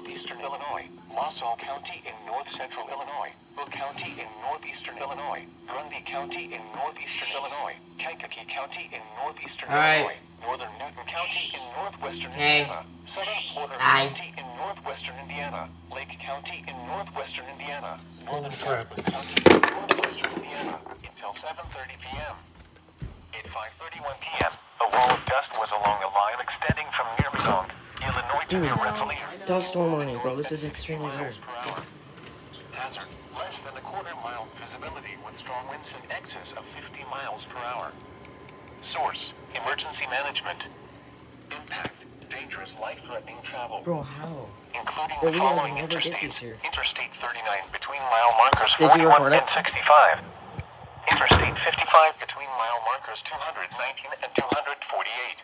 northeastern Illinois, Wausau County in north-central Illinois, Will County in northeastern Illinois, Grundy County in northeastern Illinois, Kankakee County in northeastern Illinois, northern Newton County in northwestern Indiana, southern Porter County in northwestern Indiana, Lake County in northwestern Indiana, northern Northwood County in northwestern Indiana, until 7:30 p.m. At 5:31 p.m., a wall of dust was along a line extending from near Mizong, Illinois to near Rensselaer. Dust storm warning, bro. This is extremely rare. Hazard, less than a quarter-mile visibility with strong winds in excess of 50 miles per hour. Source, emergency management. Impact, dangerous life-threatening travel. Bro, how? Including Bro, the we following never get these interstates. here. Interstate 39 between mile markers Did you 41 record it? and 65. Interstate 55 between mile markers 219 and 248.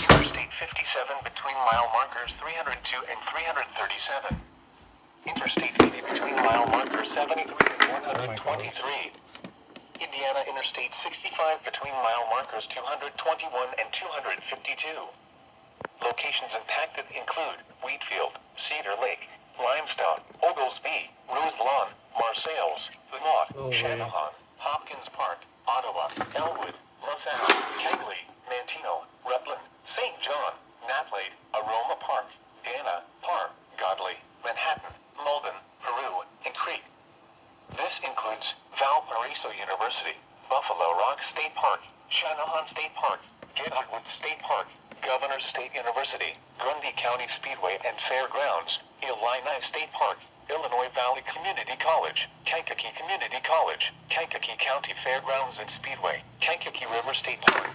Interstate 57 between mile markers 302 and 337. Interstate 80 between mile markers 73 and 123. Indiana Interstate 65 between mile markers 221 and 252. Locations impacted include Wheatfield, Cedar Lake, Limestone, Oglesby, Rose Lawn, Marseilles, Vermont, Channahon, Hopkins Park, Ottawa, Elwood, LaSalle, Kegley, Manteno, Rutland, St. John, Nathlade, Aroma Park, Dana, Parr, Godley, Manhattan, Malden, Peru, and Creek. This includes Valparaiso University, Buffalo Rock State Park, Channahon State Park, Gedwood State Park, Governors State University, Grundy County Speedway and Fairgrounds, Illini State Park, Illinois Valley Community College, Kankakee Community College, Kankakee County Fairgrounds and Speedway, Kankakee River State Park.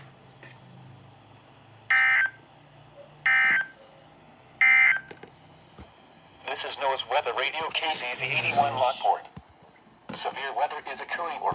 This is NOAA's Weather Radio KZZ 81 Lockport. Severe weather is occurring or